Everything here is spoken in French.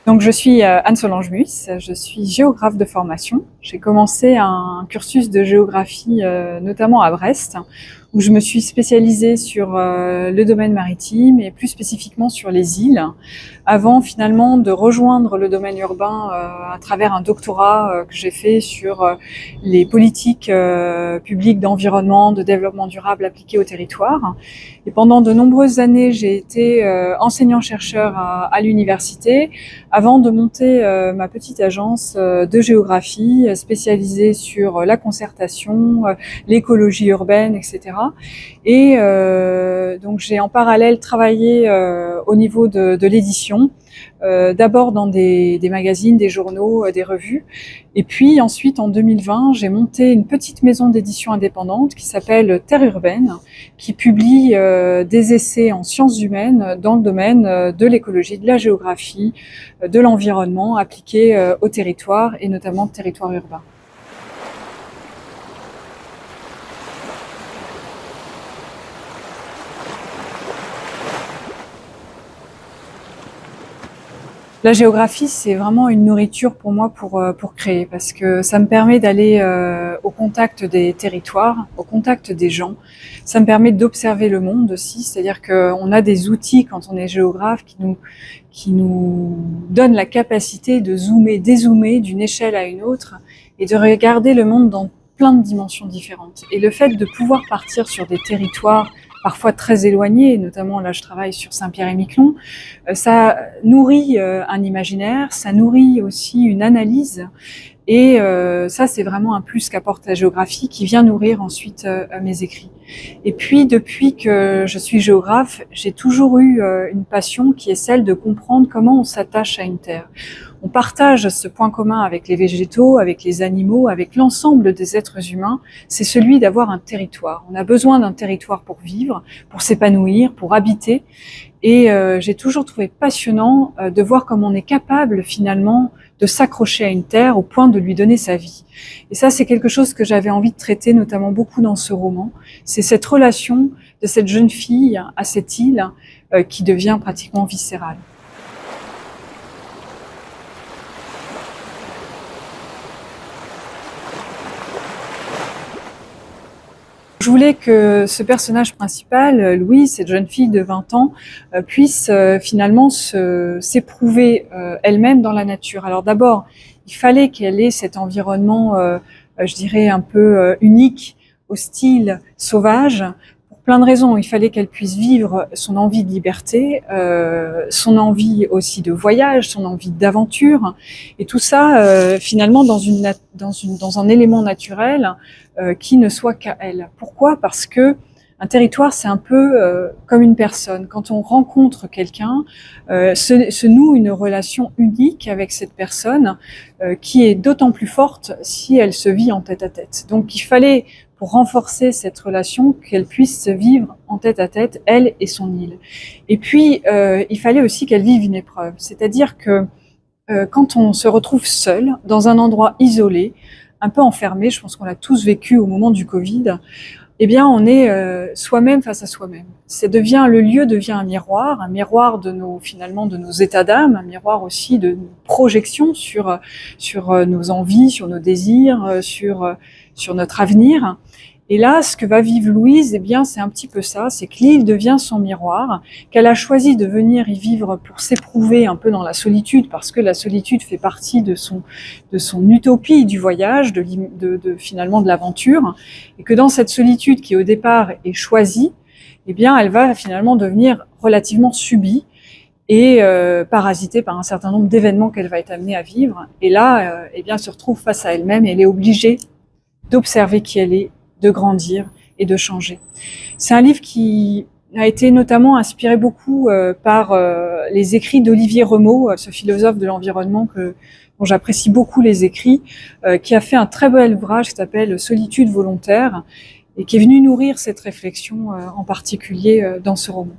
Donc je suis Anne-Solange Muys, je suis géographe de formation. J'ai commencé un cursus de géographie notamment à Brest, où je me suis spécialisée sur le domaine maritime et plus spécifiquement sur les îles, avant finalement de rejoindre le domaine urbain à travers un doctorat que j'ai fait sur les politiques publiques d'environnement, de développement durable appliquées au territoire. Et pendant de nombreuses années, j'ai été enseignant-chercheur à l'université, avant de monter ma petite agence de géographie spécialisée sur la concertation, l'écologie urbaine, etc. Et donc j'ai en parallèle travaillé au niveau de l'édition, d'abord dans des magazines, des journaux, des revues. Et puis ensuite, en 2020, j'ai monté une petite maison d'édition indépendante qui s'appelle Terre Urbaine, qui publie des essais en sciences humaines dans le domaine de l'écologie, de la géographie, de l'environnement appliqué au territoire et notamment au territoire urbain. La géographie, c'est vraiment une nourriture pour moi pour créer, parce que ça me permet d'aller au contact des territoires, au contact des gens. Ça me permet d'observer le monde aussi, c'est-à-dire qu'on a des outils quand on est géographe qui nous donnent la capacité de zoomer, dézoomer d'une échelle à une autre et de regarder le monde dans plein de dimensions différentes. Et le fait de pouvoir partir sur des territoires parfois très éloignés, notamment là je travaille sur Saint-Pierre-et-Miquelon, ça nourrit un imaginaire, ça nourrit aussi une analyse, et ça c'est vraiment un plus qu'apporte la géographie qui vient nourrir ensuite mes écrits. Et puis depuis que je suis géographe, j'ai toujours eu une passion qui est celle de comprendre comment on s'attache à une terre. On partage ce point commun avec les végétaux, avec les animaux, avec l'ensemble des êtres humains, c'est celui d'avoir un territoire. On a besoin d'un territoire pour vivre, pour s'épanouir, pour habiter. Et j'ai toujours trouvé passionnant de voir comment on est capable finalement de s'accrocher à une terre au point de lui donner sa vie. Et ça, c'est quelque chose que j'avais envie de traiter, notamment beaucoup dans ce roman. C'est cette relation de cette jeune fille à cette île qui devient pratiquement viscérale. Je voulais que ce personnage principal, Louise, cette jeune fille de 20 ans, puisse finalement s'éprouver elle-même dans la nature. Alors d'abord, il fallait qu'elle ait cet environnement, je dirais, un peu unique, hostile, sauvage, pour plein de raisons. Il fallait qu'elle puisse vivre son envie de liberté, son envie aussi de voyage, son envie d'aventure, et tout ça finalement dans un élément naturel qui ne soit qu'à elle. Pourquoi ? Parce que un territoire, c'est un peu comme une personne. Quand on rencontre quelqu'un, se noue une relation unique avec cette personne qui est d'autant plus forte si elle se vit en tête-à-tête. Donc il fallait, pour renforcer cette relation, qu'elle puisse se vivre en tête-à-tête, elle et son île. Et puis, il fallait aussi qu'elle vive une épreuve. C'est-à-dire que quand on se retrouve seul, dans un endroit isolé, un peu enfermé, je pense qu'on l'a tous vécu au moment du Covid, eh bien on est soi-même face à soi-même. Le lieu devient un miroir de finalement de nos états d'âme, un miroir aussi de nos projections sur nos envies, sur nos désirs, sur notre avenir. Et là, ce que va vivre Louise, eh bien, c'est un petit peu ça, c'est que l'île devient son miroir, qu'elle a choisi de venir y vivre pour s'éprouver un peu dans la solitude, parce que la solitude fait partie de son utopie du voyage, finalement de l'aventure, et que dans cette solitude qui au départ est choisie, eh bien, elle va finalement devenir relativement subie et parasitée par un certain nombre d'événements qu'elle va être amenée à vivre. Et là, eh bien, elle se retrouve face à elle-même et elle est obligée d'observer qui elle est, de grandir et de changer. C'est un livre qui a été notamment inspiré beaucoup par les écrits d'Olivier Remeau, ce philosophe de l'environnement dont j'apprécie beaucoup les écrits, qui a fait un très bel ouvrage qui s'appelle Solitude volontaire et qui est venu nourrir cette réflexion en particulier dans ce roman.